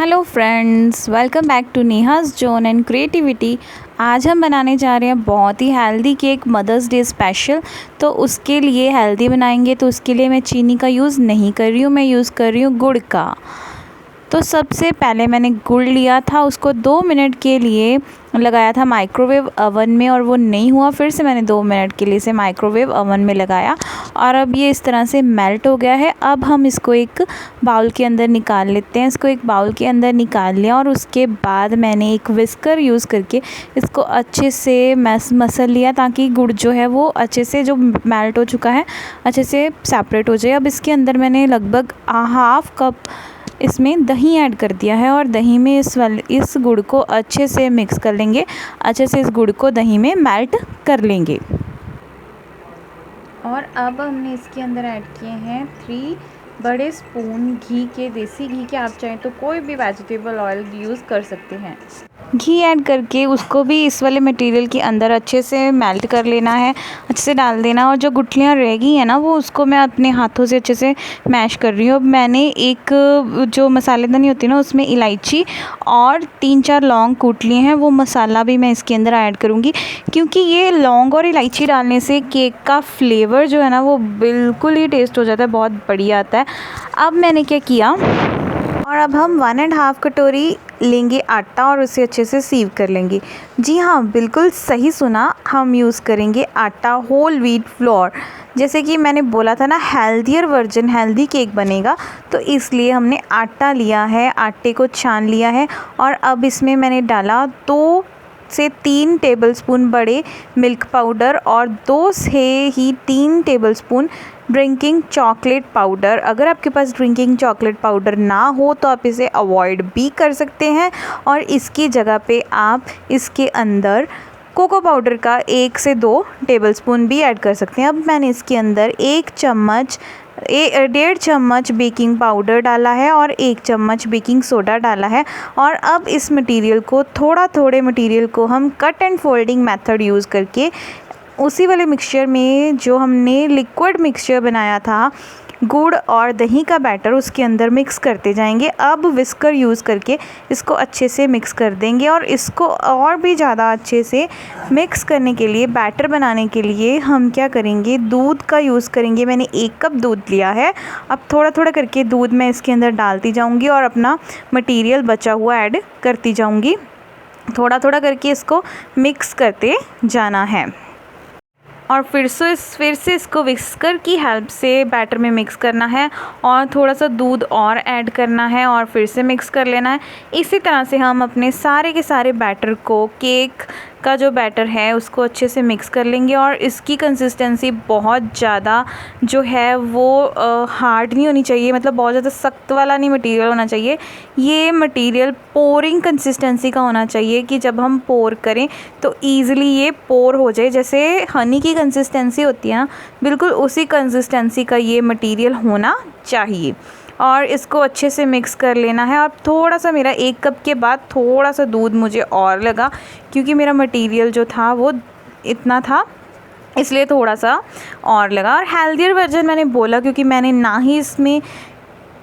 Hello friends, welcome back to Neha's zone and creativity. आज हम बनाने जा रहे हैं बहुत ही healthy cake, mothers day special. तो उसके लिए हेल्दी बनाएंगे, तो उसके लिए मैं चीनी का यूज़ नहीं कर रही हूँ, मैं यूज़ कर रही हूँ गुड़ का। तो सबसे पहले मैंने गुड़ लिया था, उसको 2 मिनट के लिए लगाया था माइक्रोवेव अवन में और वो नहीं हुआ। फिर से मैंने 2 मिनट के लिए इसे माइक्रोवेव अवन में लगाया और अब ये इस तरह से मेल्ट हो गया है। अब हम इसको एक बाउल के अंदर निकाल लेते हैं। इसको एक बाउल के अंदर निकाल लिया और उसके बाद मैंने एक विस्कर यूज़ करके इसको अच्छे से मसल लिया, ताकि गुड़ जो है वो अच्छे से, जो मेल्ट हो चुका है, अच्छे से सेपरेट हो जाए। अब इसके अंदर मैंने लगभग हाफ कप इसमें दही ऐड कर दिया है और दही में इस गुड़ को अच्छे से मिक्स कर लेंगे। अच्छे से इस गुड़ को दही में मेल्ट कर लेंगे। और अब हमने इसके अंदर ऐड किए हैं 3 बड़े स्पून घी के, देसी घी के। आप चाहें तो कोई भी वेजिटेबल ऑयल यूज़ कर सकते हैं। घी ऐड करके उसको भी इस वाले मटेरियल के अंदर अच्छे से मेल्ट कर लेना है, अच्छे से डाल देना। और जो गुठलियाँ रह गई हैं ना, वो उसको मैं अपने हाथों से अच्छे से मैश कर रही हूँ। अब मैंने एक जो मसालेदानी होती है ना, उसमें इलायची और 3-4 लौंग कूट लिए हैं। वो मसाला भी मैं इसके अंदर ऐड करूँगी, क्योंकि ये लौंग और इलायची डालने से केक का फ्लेवर जो है ना, वो बिल्कुल ही टेस्ट हो जाता है, बहुत बढ़िया आता है। अब मैंने क्या किया, और अब हम 1.5 कटोरी लेंगे आटा और उसे अच्छे से सीव कर लेंगे। जी हाँ, बिल्कुल सही सुना, हम यूज़ करेंगे आटा, होल व्हीट फ्लोर। जैसे कि मैंने बोला था ना, हेल्दियर वर्जन, हेल्दी केक बनेगा, तो इसलिए हमने आटा लिया है, आटे को छान लिया है। और अब इसमें मैंने डाला 2 से 3 टेबलस्पून बड़े मिल्क पाउडर और 2 से ही 3 टेबलस्पून ड्रिंकिंग चॉकलेट पाउडर। अगर आपके पास ड्रिंकिंग चॉकलेट पाउडर ना हो तो आप इसे अवॉइड भी कर सकते हैं और इसकी जगह पे आप इसके अंदर कोको पाउडर का 1 से 2 टेबलस्पून भी ऐड कर सकते हैं। अब मैंने इसके अंदर 1.5 चम्मच बेकिंग पाउडर डाला है और 1 चम्मच बेकिंग सोडा डाला है। और अब इस मटेरियल को, थोड़े मटेरियल को हम cut and folding method use करके उसी वाले मिक्सचर में, जो हमने लिक्विड मिक्सचर बनाया था गुड़ और दही का बैटर, उसके अंदर मिक्स करते जाएंगे। अब विस्कर यूज़ करके इसको अच्छे से मिक्स कर देंगे और इसको और भी ज़्यादा अच्छे से मिक्स करने के लिए, बैटर बनाने के लिए हम क्या करेंगे, दूध का यूज़ करेंगे। मैंने 1 कप दूध लिया है। अब थोड़ा करके दूध मैं इसके अंदर डालती जाऊँगी और अपना मटीरियल बचा हुआ ऐड करती जाऊँगी। थोड़ा करके इसको मिक्स करते जाना है और फिर से इसको विस्कर की हेल्प से बैटर में मिक्स करना है और थोड़ा सा दूध और ऐड करना है और फिर से मिक्स कर लेना है। इसी तरह से हम अपने सारे के सारे बैटर को, केक का जो बैटर है उसको अच्छे से मिक्स कर लेंगे। और इसकी कंसिस्टेंसी बहुत ज़्यादा जो है वो हार्ड नहीं होनी चाहिए, मतलब बहुत ज़्यादा सख्त वाला नहीं मटेरियल होना चाहिए। ये मटेरियल पोरिंग कंसिस्टेंसी का होना चाहिए कि जब हम पोर करें तो ईज़िली ये पोर हो जाए। जैसे हनी की कंसिस्टेंसी होती है ना, बिल्कुल उसी कंसिस्टेंसी का ये मटेरियल होना चाहिए। और इसको अच्छे से मिक्स कर लेना है। और थोड़ा सा, मेरा 1 कप के बाद थोड़ा सा दूध मुझे और लगा, क्योंकि मेरा मटेरियल जो था वो इतना था, इसलिए थोड़ा सा और लगा। और हेल्दियर वर्जन मैंने बोला क्योंकि मैंने ना ही इसमें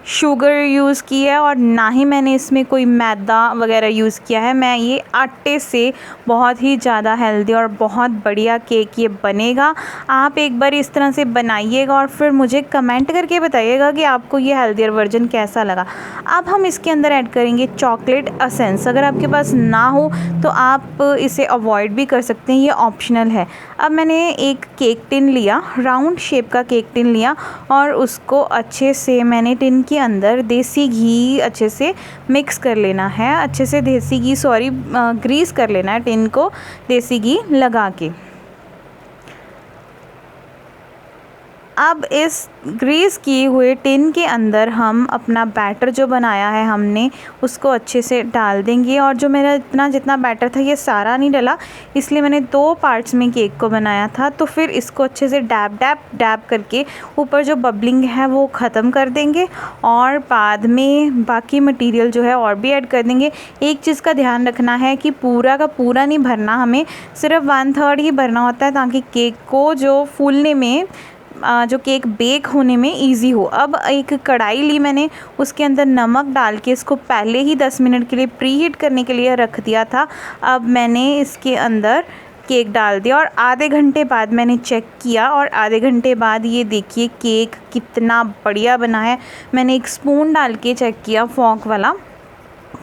शुगर यूज़ की है और ना ही मैंने इसमें कोई मैदा वगैरह यूज़ किया है। मैं ये आटे से बहुत ही ज़्यादा हेल्दी और बहुत बढ़िया केक ये बनेगा। आप एक बार इस तरह से बनाइएगा और फिर मुझे कमेंट करके बताइएगा कि आपको ये हेल्दियर वर्जन कैसा लगा। अब हम इसके अंदर ऐड करेंगे चॉकलेट एसेंस। अगर आपके पास ना हो तो आप इसे अवॉइड भी कर सकते हैं, ये ऑप्शनल है। अब मैंने एक केक टिन लिया, राउंड शेप का केक टिन लिया और उसको अच्छे से मैंने टिन के अंदर देसी घी अच्छे से मिक्स कर लेना है। अच्छे से ग्रीस कर लेना है टिन को देसी घी लगा के। अब इस ग्रीस किए हुए टिन के अंदर हम अपना बैटर जो बनाया है हमने, उसको अच्छे से डाल देंगे। और जो मेरा जितना बैटर था, ये सारा नहीं डला, इसलिए मैंने 2 पार्ट्स में केक को बनाया था। तो फिर इसको अच्छे से डैब करके ऊपर जो बबलिंग है वो ख़त्म कर देंगे और बाद में बाकी मटेरियल जो है और भी ऐड कर देंगे। एक चीज़ का ध्यान रखना है कि पूरा का पूरा नहीं भरना, हमें सिर्फ 1/3 ही भरना होता है, ताकि केक को जो फूलने में जो केक बेक होने में इजी हो। अब एक कढ़ाई ली मैंने, उसके अंदर नमक डाल के इसको पहले ही 10 मिनट के लिए प्री हीट करने के लिए रख दिया था। अब मैंने इसके अंदर केक डाल दिया और आधे घंटे बाद मैंने चेक किया और आधे घंटे बाद ये देखिए केक कितना बढ़िया बना है। मैंने एक स्पून डाल के चेक किया फॉक वाला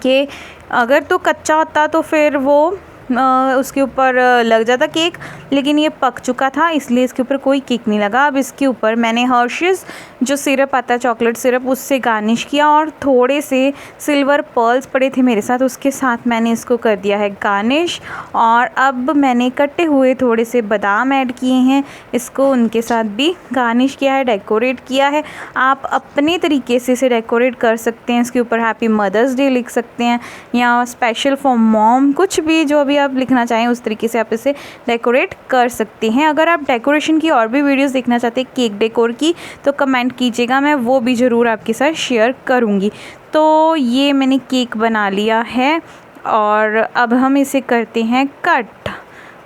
कि अगर तो कच्चा होता तो फिर वो उसके ऊपर लग जाता केक, लेकिन ये पक चुका था इसलिए इसके ऊपर कोई केक नहीं लगा। अब इसके ऊपर मैंने हर्शीज़ जो सिरप आता है चॉकलेट सिरप, उससे गार्निश किया और थोड़े से सिल्वर पर्ल्स पड़े थे मेरे साथ, उसके साथ मैंने इसको कर दिया है गार्निश। और अब मैंने कटे हुए थोड़े से बादाम ऐड किए हैं, इसको उनके साथ भी गार्निश किया है, डेकोरेट किया है। आप अपने तरीके से इसे डेकोरेट कर सकते हैं, इसके ऊपर हैप्पी मदर्स डे लिख सकते हैं या स्पेशल फॉर मॉम, कुछ भी जो भी आप लिखना चाहें उस तरीके से आप इसे डेकोरेट कर सकते हैं। अगर आप डेकोरेशन की और भी वीडियोस देखना चाहते हैं केक डेकोर की तो कमेंट कीजिएगा, मैं वो भी ज़रूर आपके साथ शेयर करूँगी। तो ये मैंने केक बना लिया है और अब हम इसे करते हैं कट।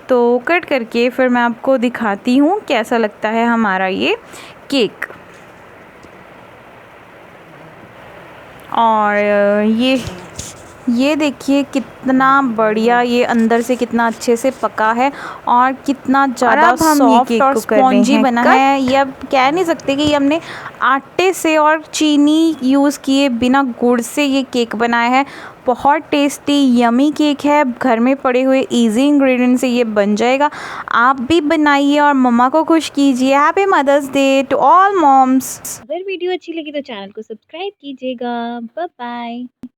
तो कट करके फिर मैं आपको दिखाती हूँ कैसा लगता है हमारा ये केक। और ये देखिए कितना बढ़िया, ये अंदर से कितना अच्छे से पका है और कितना ज़्यादा सॉफ्ट और स्पॉन्जी बना है। ये अब कह नहीं सकते कि ये हमने आटे से और चीनी यूज़ किए बिना गुड़ से ये केक बनाया है। बहुत टेस्टी यमी केक है, घर में पड़े हुए इजी इंग्रेडिएंट से ये बन जाएगा। आप भी बनाइए और मम्मा को खुश कीजिए। Happy mother's day to all moms. अगर वीडियो अच्छी लगी तो चैनल को सब्सक्राइब कीजिएगा। Bye bye.